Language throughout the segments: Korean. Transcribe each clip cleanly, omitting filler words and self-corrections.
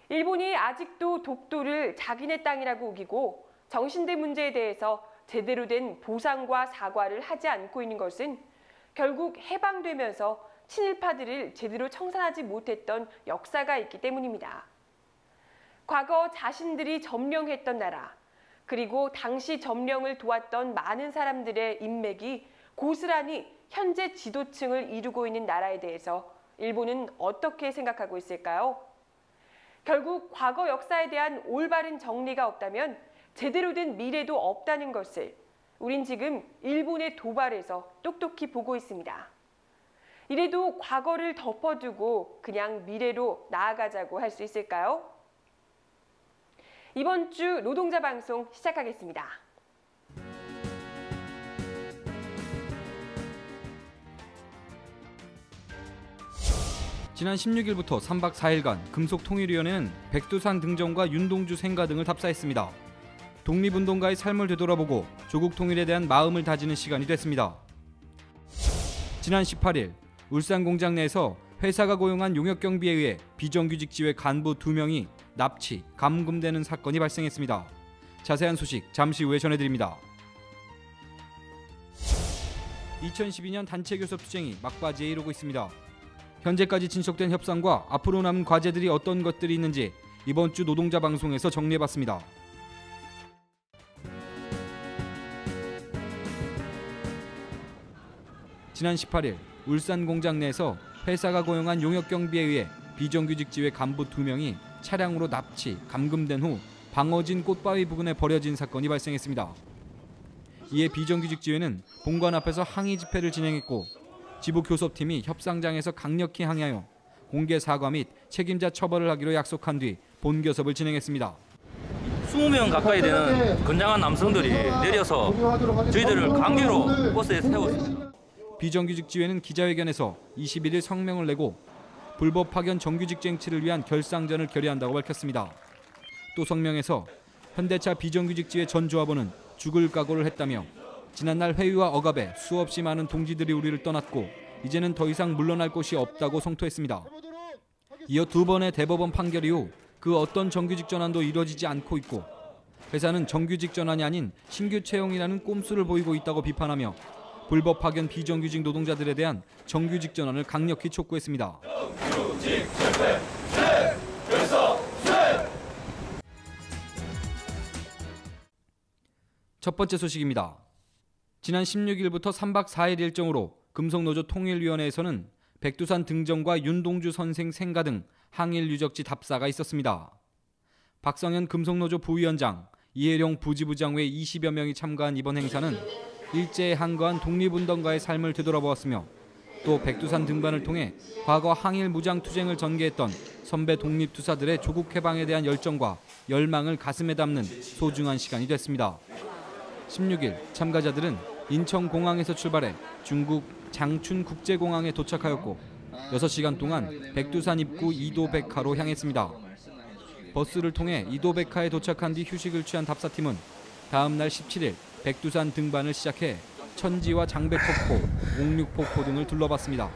일본이 아직도 독도를 자기네 땅이라고 우기고 정신대 문제에 대해서 제대로 된 보상과 사과를 하지 않고 있는 것은 결국 해방되면서 친일파들을 제대로 청산하지 못했던 역사가 있기 때문입니다. 과거 자신들이 점령했던 나라, 그리고 당시 점령을 도왔던 많은 사람들의 인맥이 고스란히 현재 지도층을 이루고 있는 나라에 대해서 일본은 어떻게 생각하고 있을까요? 결국 과거 역사에 대한 올바른 정리가 없다면 제대로 된 미래도 없다는 것을 우린 지금 일본의 도발에서 똑똑히 보고 있습니다. 이래도 과거를 덮어두고 그냥 미래로 나아가자고 할 수 있을까요? 이번 주 노동자 방송 시작하겠습니다. 지난 16일부터 3박 4일간 금속통일위원회는 백두산 등정과 윤동주 생가 등을 답사했습니다. 독립운동가의 삶을 되돌아보고 조국 통일에 대한 마음을 다지는 시간이 됐습니다. 지난 18일 울산 공장 내에서 회사가 고용한 용역경비에 의해 비정규직 지회 간부 2명이 납치, 감금되는 사건이 발생했습니다. 자세한 소식 잠시 후에 전해드립니다. 2012년 단체 교섭 투쟁이 막바지에 이르고 있습니다. 현재까지 진척된 협상과 앞으로 남은 과제들이 어떤 것들이 있는지 이번 주 노동자 방송에서 정리해봤습니다. 지난 18일 울산 공장 내에서 회사가 고용한 용역경비에 의해 비정규직 지회 간부 2명이 차량으로 납치, 감금된 후 방어진 꽃바위 부근에 버려진 사건이 발생했습니다. 이에 비정규직 지회는 본관 앞에서 항의 집회를 진행했고 지부 교섭팀이 협상장에서 강력히 항의하여 공개 사과 및 책임자 처벌을 하기로 약속한 뒤 본교섭을 진행했습니다. 20명 가까이 되는 건장한 남성들이 내려서 저희들을 강제로 버스에 세웠습니다. 비정규직 지회는 기자회견에서 21일 성명을 내고 불법 파견 정규직 쟁취를 위한 결상전을 결의한다고 밝혔습니다. 또 성명에서 현대차 비정규직 지회 전 조합원은 죽을 각오를 했다며 지난날 회유와 억압에 수없이 많은 동지들이 우리를 떠났고 이제는 더 이상 물러날 곳이 없다고 성토했습니다. 이어 2번의 대법원 판결 이후 그 어떤 정규직 전환도 이루어지지 않고 있고 회사는 정규직 전환이 아닌 신규 채용이라는 꼼수를 보이고 있다고 비판하며 불법 파견 비정규직 노동자들에 대한 정규직 전환을 강력히 촉구했습니다. 정규직 철폐, 첫 번째 소식입니다. 지난 16일부터 3박 4일 일정으로 금속노조 통일위원회에서는 백두산 등정과 윤동주 선생 생가 등 항일 유적지 답사가 있었습니다. 박성현 금속노조 부위원장, 이혜룡 부지부장 외 20여 명이 참가한 이번 행사는 일제에 항거한 독립운동가의 삶을 되돌아보았으며 또 백두산 등반을 통해 과거 항일 무장투쟁을 전개했던 선배 독립투사들의 조국 해방에 대한 열정과 열망을 가슴에 담는 소중한 시간이 됐습니다. 16일 참가자들은 인천공항에서 출발해 중국 장춘국제공항에 도착하였고 6시간 동안 백두산 입구 이도백화로 향했습니다. 버스를 통해 이도백화에 도착한 뒤 휴식을 취한 답사팀은 다음 날 17일 백두산 등반을 시작해 천지와 장백폭포, 옥륙폭포 등을 둘러봤습니다.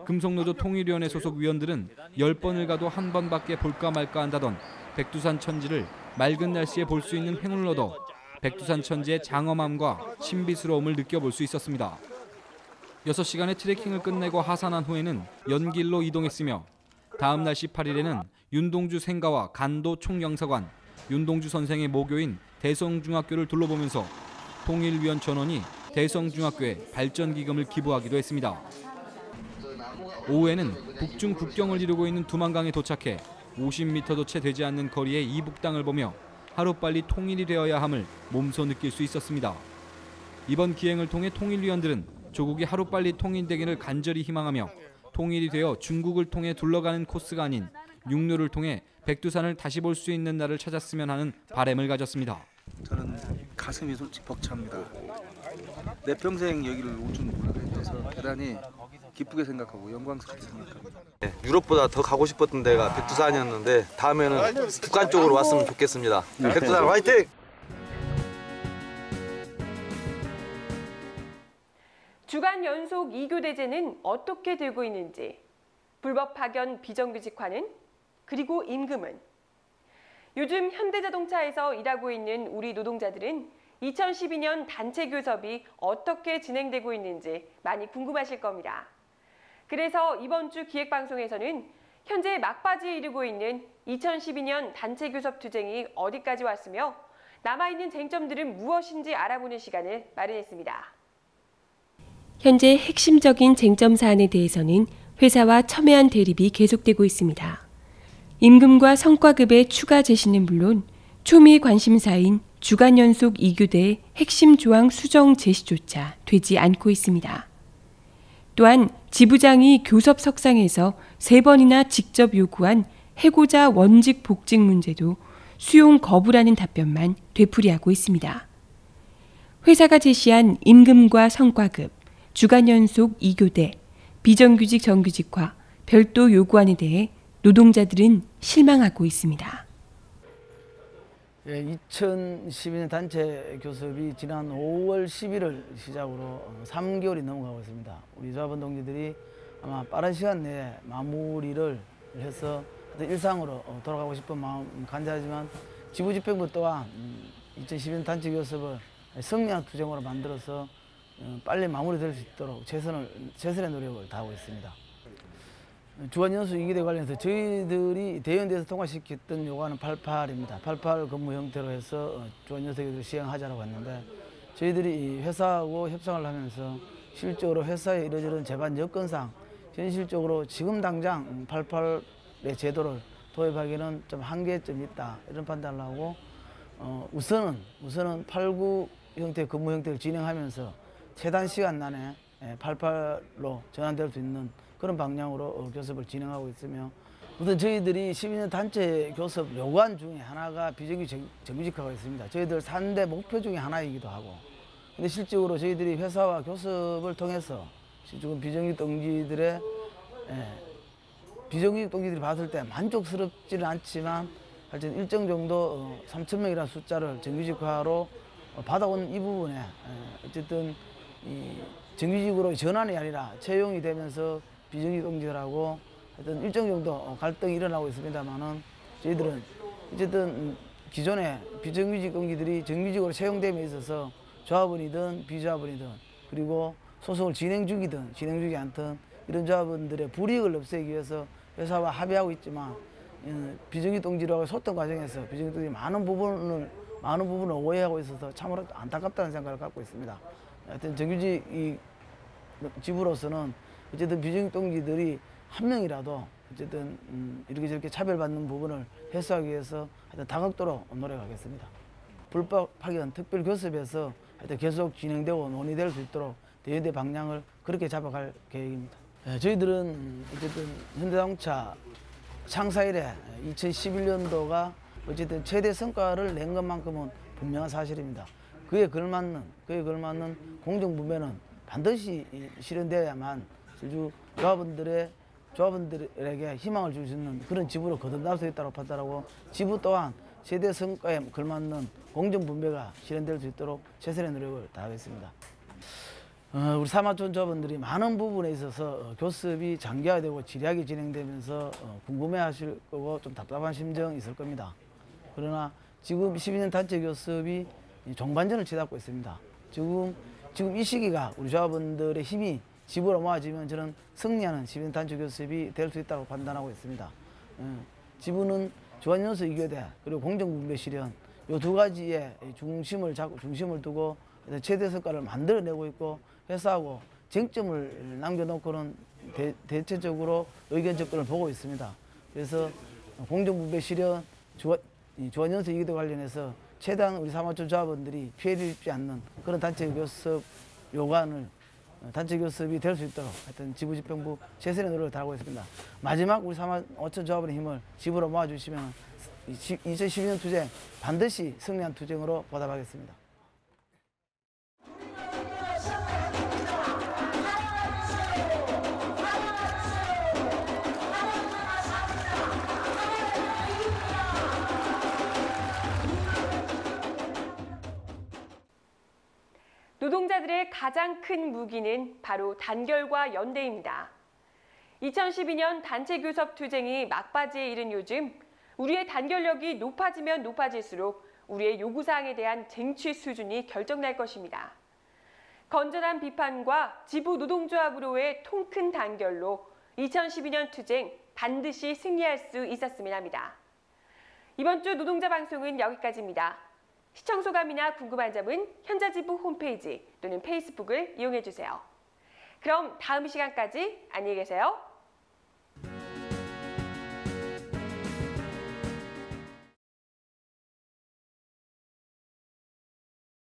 금속노조 통일위원회 소속 위원들은 10번을 가도 한 번밖에 볼까 말까 한다던 백두산 천지를 맑은 날씨에 볼 수 있는 행운을 얻어 백두산 천지의 장엄함과 신비스러움을 느껴볼 수 있었습니다. 6시간의 트레킹을 끝내고 하산한 후에는 연길로 이동했으며 다음 날 18일에는 윤동주 생가와 간도 총영사관, 윤동주 선생의 모교인 대성중학교를 둘러보면서 통일위원 전원이 대성중학교에 발전기금을 기부하기도 했습니다. 오후에는 북중 국경을 이루고 있는 두만강에 도착해 50m도 채 되지 않는 거리의 이북땅을 보며 하루빨리 통일이 되어야 함을 몸소 느낄 수 있었습니다. 이번 기행을 통해 통일위원들은 조국이 하루빨리 통일되기를 간절히 희망하며 통일이 되어 중국을 통해 둘러가는 코스가 아닌 육로를 통해 백두산을 다시 볼 수 있는 날을 찾았으면 하는 바람을 가졌습니다. 저는 가슴이 솔직히 벅찹니다. 내 평생 여기를 올 줄 몰라서 대단히 기쁘게 생각하고 영광스럽게 생각합니다. 네, 유럽보다 더 가고 싶었던 데가 백두산이었는데 다음에는 북한 쪽으로 왔으면 좋겠습니다. 백두산 화이팅! 주간 연속 2교대제는 어떻게 되고 있는지, 불법 파견 비정규직화는, 그리고 임금은. 요즘 현대자동차에서 일하고 있는 우리 노동자들은 2012년 단체 교섭이 어떻게 진행되고 있는지 많이 궁금하실 겁니다. 그래서 이번 주 기획방송에서는 현재 막바지에 이르고 있는 2012년 단체 교섭 투쟁이 어디까지 왔으며 남아있는 쟁점들은 무엇인지 알아보는 시간을 마련했습니다. 현재 핵심적인 쟁점 사안에 대해서는 회사와 첨예한 대립이 계속되고 있습니다. 임금과 성과급의 추가 제시는 물론 초미의 관심사인 주간 연속 2교대의 핵심 조항 수정 제시조차 되지 않고 있습니다. 또한 지부장이 교섭 석상에서 3번이나 직접 요구한 해고자 원직 복직 문제도 수용 거부라는 답변만 되풀이하고 있습니다. 회사가 제시한 임금과 성과급, 주간 연속 2교대, 비정규직 정규직화, 별도 요구안에 대해 노동자들은 실망하고 있습니다. 2012년 단체 교섭이 지난 5월 11일 시작으로 3개월이 넘어가고 있습니다. 우리 조합원 동지들이 아마 빠른 시간 내에 마무리를 해서 일상으로 돌아가고 싶은 마음 간절하지만 지부집행부 또한 2012년 단체 교섭을 성리학 투쟁으로 만들어서 빨리 마무리될 수 있도록 최선의 노력을 다하고 있습니다. 주간 연수 2교대 관련해서 저희들이 대의원대에서 통과시켰던 요구안은 88입니다. 88 근무 형태로 해서 주간 연수 2교대를 시행하자라고 했는데 저희들이 회사하고 협상을 하면서 실적으로 회사에 이러저런 제반 여건상 현실적으로 지금 당장 88의 제도를 도입하기는 좀 한계점이 있다 이런 판단을 하고 우선은 89 형태 근무 형태를 진행하면서 최단 시간 안에 88로 전환될 수 있는 그런 방향으로 교섭을 진행하고 있으며 우선 저희들이 12년 단체 교섭 요구안 중에 하나가 비정규직 정규직화가 있습니다. 저희들 3대 목표 중에 하나이기도 하고 근데 실적으로 저희들이 회사와 교섭을 통해서 지금 비정규직 동지들이 봤을 때 만족스럽지는 않지만 하여튼 일정 정도 3,000명이라는 숫자를 정규직화로 받아온 이 부분에 어쨌든 정규직으로 전환이 아니라 채용이 되면서 비정규직 동지들하고 하여튼 일정 정도 갈등이 일어나고 있습니다만은 저희들은 어쨌든 기존에 비정규직 동지들이 정규직으로 채용됨에 있어서 조합원이든 비조합원이든 그리고 소송을 진행 중이든 진행 중이 않든 이런 조합원들의 불이익을 없애기 위해서 회사와 합의하고 있지만 비정규직 동지들하고 소통 과정에서 비정규직 동지들이 많은 부분을 오해하고 있어서 참으로 안타깝다는 생각을 갖고 있습니다. 하여튼 정규직 지부로서는 어쨌든 비정규직 동지들이 한 명이라도 어쨌든 이렇게 저렇게 차별받는 부분을 해소하기 위해서 하여튼 다각도로 노력하겠습니다. 불법 파견 특별 교섭에서 하여튼 계속 진행되고 논의될 수 있도록 대의대 방향을 그렇게 잡아갈 계획입니다. 저희들은 어쨌든 현대자동차 창사 이래 2011년도가 어쨌든 최대 성과를 낸 것만큼은 분명한 사실입니다. 그에 걸맞는 공정분배는 반드시 실현되어야만 조합원들에게 희망을 줄 수 있는 그런 지부로 거듭날 수 있다고 판단하고 지부 또한 최대 성과에 걸맞는 공정분배가 실현될 수 있도록 최선의 노력을 다하겠습니다. 우리 사마촌 조합원들이 많은 부분에 있어서 교섭이 장기화되고 지리하게 진행되면서 궁금해하실 거고 좀 답답한 심정이 있을 겁니다. 그러나 지금 12년 단체 교섭이 종반전을 치닫고 있습니다. 지금 이 시기가 우리 조합원들의 힘이 지부로 모아지면 저는 승리하는 12년 단체 교섭이 될 수 있다고 판단하고 있습니다. 지부는 주간연수 2교대 그리고 공정분배 실현 이 두 가지에 중심을 두고 최대 성과를 만들어내고 있고 회사하고 쟁점을 남겨놓고는 대체적으로 의견 접근을 보고 있습니다. 그래서 공정분배 실현 주간연수 2교대 관련해서 최대한 우리 사마촌 조합원들이 피해를 입지 않는 그런 단체 교섭 요구안을 단체 교섭이 될 수 있도록 하여튼 지부집행부 최선의 노력을 다하고 있습니다. 마지막 우리 사마촌 조합원의 힘을 지부로 모아주시면 2012년 투쟁 반드시 승리한 투쟁으로 보답하겠습니다. 노동자들의 가장 큰 무기는 바로 단결과 연대입니다. 2012년 단체 교섭 투쟁이 막바지에 이른 요즘 우리의 단결력이 높아지면 높아질수록 우리의 요구사항에 대한 쟁취 수준이 결정날 것입니다. 건전한 비판과 지부 노동조합으로의 통큰 단결로 2012년 투쟁 반드시 승리할 수 있었으면 합니다. 이번 주 노동자 방송은 여기까지입니다. 시청 소감이나 궁금한 점은 현자지부 홈페이지 또는 페이스북을 이용해 주세요. 그럼 다음 시간까지 안녕히 계세요.